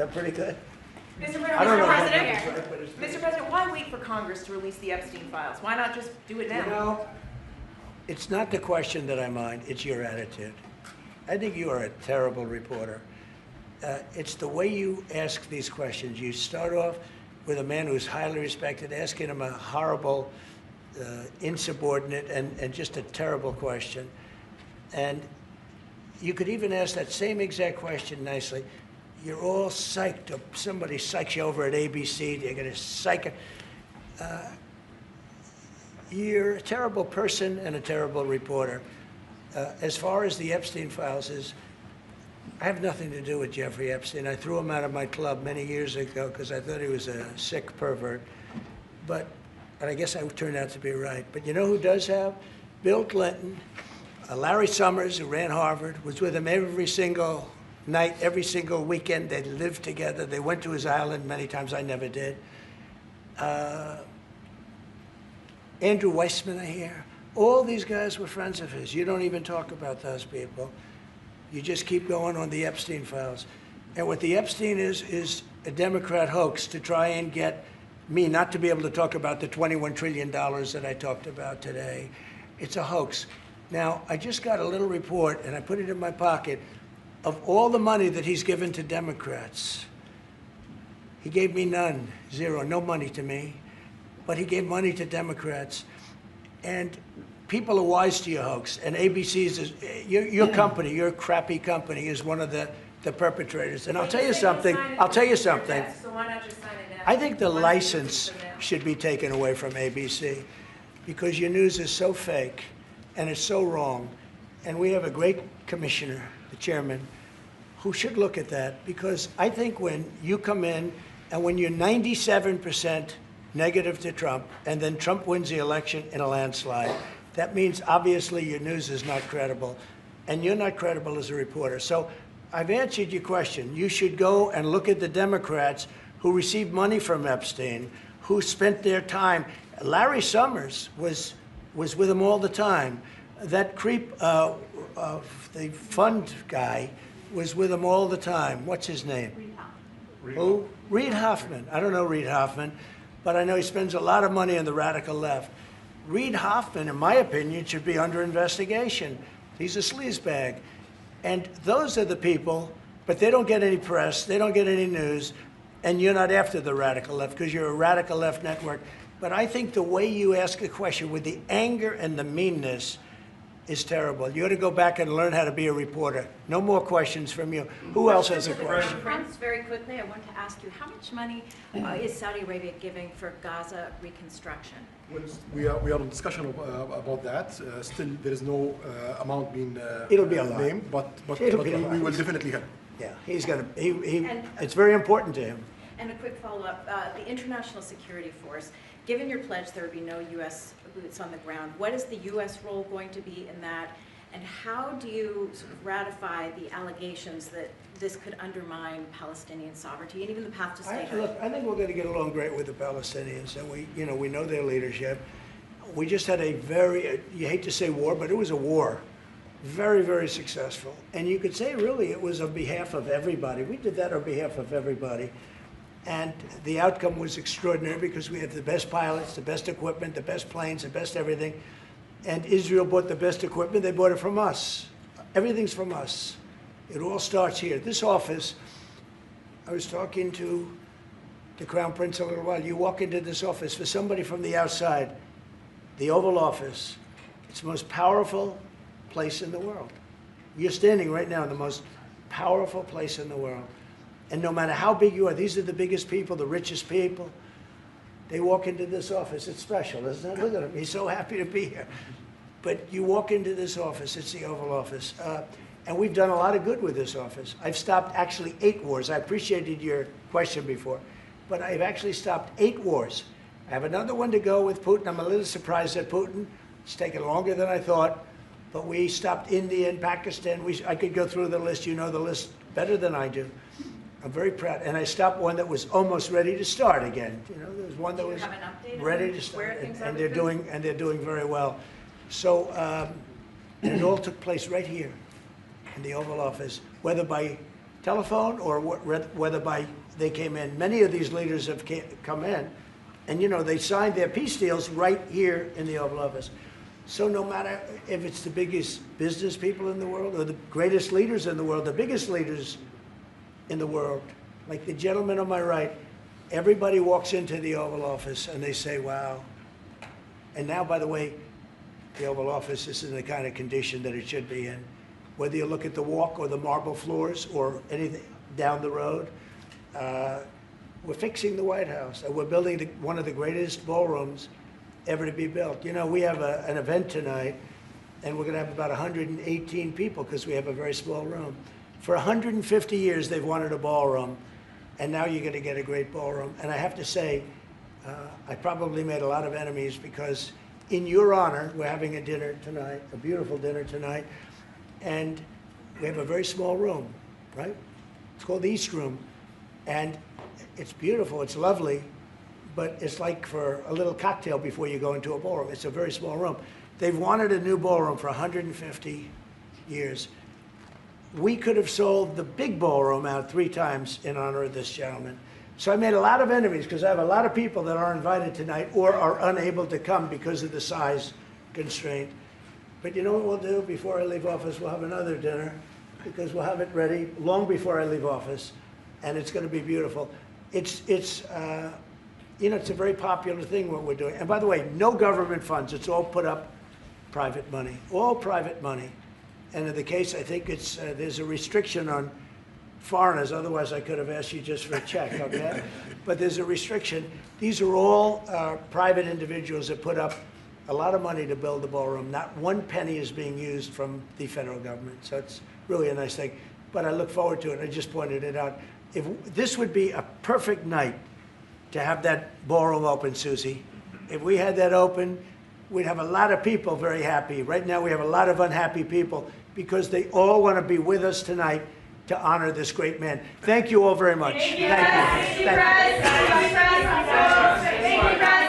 that pretty good? Mr. I don't know. Mr. President, why wait for Congress to release the Epstein files? Why not just do it now? You know, it's not the question that I mind, it's your attitude. I think you are a terrible reporter. It's the way you ask these questions. You start off with a man who's highly respected, asking him a horrible, insubordinate, and just a terrible question. And you could even ask that same exact question nicely. You're all psyched up. Somebody psychs you over at ABC. They're going to psych it. You're a terrible person and a terrible reporter. As far as the Epstein files is, I have nothing to do with Jeffrey Epstein. I threw him out of my club many years ago because I thought he was a sick pervert. And I guess I turned out to be right. But you know who does have? Bill Clinton, Larry Summers, who ran Harvard, was with him every single night, every single weekend. They lived together. They went to his island many times. I never did. Andrew Weissman, I hear. All these guys were friends of his. You don't even talk about those people. You just keep going on the Epstein files. And what the Epstein is a Democrat hoax to try and get me not to be able to talk about the $21 trillion that I talked about today. It's a hoax. Now, I just got a little report, and I put it in my pocket, of all the money that he's given to Democrats. He gave me none, zero, no money to me. But he gave money to Democrats. And people are wise to your hoax. And ABC's, your company, your crappy company, is one of the perpetrators. And I'll tell you something. So why not just sign it now? I think the license should be taken away from ABC because your news is so fake and it's so wrong. And we have a great commissioner, the chairman, who should look at that, because I think when you come in and when you're 97% negative to Trump and then Trump wins the election in a landslide, that means obviously your news is not credible and you're not credible as a reporter. So I've answered your question. You should go and look at the Democrats who received money from Epstein, who spent their time. Larry Summers was with him all the time. That creep of the fund guy was with him all the time. What's his name? Reid Hoffman. Who? Reid Hoffman. I don't know Reid Hoffman, but I know he spends a lot of money on the radical left. Reid Hoffman, in my opinion, should be under investigation. He's a sleazebag. And those are the people, but they don't get any press, they don't get any news, and you're not after the radical left because you're a radical left network. But I think the way you ask a question with the anger and the meanness is terrible. You ought to go back and learn how to be a reporter. No more questions from you. Who else has a question? Prince, very quickly, I want to ask you, how much money is Saudi Arabia giving for Gaza reconstruction? Well, we are in discussion about that. Still, there is no amount being It'll be a lot. named, but we will definitely help. Yeah, he's going to, it's very important to him. And a quick follow-up, the International Security Force, given your pledge there would be no U.S. boots on the ground, what is the U.S. role going to be in that? And how do you sort of ratify the allegations that this could undermine Palestinian sovereignty and even the path to statehood? Look, I think we're going to get along great with the Palestinians, and we know their leadership. We just had a very, you hate to say war, but it was a war. Very, very successful. And you could say, really, it was on behalf of everybody. We did that on behalf of everybody. And the outcome was extraordinary because we had the best pilots, the best equipment, the best planes, the best everything. And Israel bought the best equipment. They bought it from us. Everything's from us. It all starts here. This office, I was talking to the Crown Prince a little while. You walk into this office, for somebody from the outside, the Oval Office, it's the most powerful place in the world. You're standing right now in the most powerful place in the world. And no matter how big you are, these are the biggest people, the richest people. They walk into this office. It's special, isn't it? Look at him. He's so happy to be here. But you walk into this office. It's the Oval Office. And we've done a lot of good with this office. I've stopped actually 8 wars. I appreciated your question before. But I've actually stopped 8 wars. I have another one to go with Putin. I'm a little surprised at Putin. It's taken longer than I thought. But we stopped India and Pakistan. I could go through the list. You know the list better than I do. I'm very proud. And I stopped one that was almost ready to start again. You know, there was one that was ready to start. And they're doing very well. So and it all took place right here in the Oval Office, whether by telephone or whether by they came in. Many of these leaders have come in, and you know, they signed their peace deals right here in the Oval Office. So no matter if it's the biggest business people in the world or the greatest leaders in the world, the biggest leaders in the world, like the gentleman on my right, everybody walks into the Oval Office and they say, wow. And now, by the way, the Oval Office is in the kind of condition that it should be in. Whether you look at the walk or the marble floors or anything down the road, we're fixing the White House. And we're building one of the greatest ballrooms ever to be built. You know, we have an event tonight, and we're going to have about 118 people because we have a very small room. For 150 years, they've wanted a ballroom, and now you're going to get a great ballroom. And I have to say, I probably made a lot of enemies because in your honor, we're having a dinner tonight, a beautiful dinner tonight, and we have a very small room, right? It's called the East Room, and it's beautiful, it's lovely, but it's like for a little cocktail before you go into a ballroom. It's a very small room. They've wanted a new ballroom for 150 years. We could have sold the big ballroom out 3 times in honor of this gentleman. So I made a lot of enemies because I have a lot of people that are invited tonight or are unable to come because of the size constraint. But you know what we'll do before I leave office? We'll have another dinner because we'll have it ready long before I leave office, and it's going to be beautiful. You know, it's a very popular thing what we're doing. And by the way, no government funds. It's all put up private money, all private money. And in the case, I think it's there's a restriction on foreigners. Otherwise, I could have asked you just for a check, okay? But there's a restriction. These are all private individuals that put up a lot of money to build the ballroom. Not one penny is being used from the federal government. So it's really a nice thing. But I look forward to it. I just pointed it out. If this would be a perfect night to have that ballroom open, Susie. If we had that open, we'd have a lot of people very happy. Right now, we have a lot of unhappy people because they all want to be with us tonight to honor this great man. Thank you all very much. Thank you. Thank you.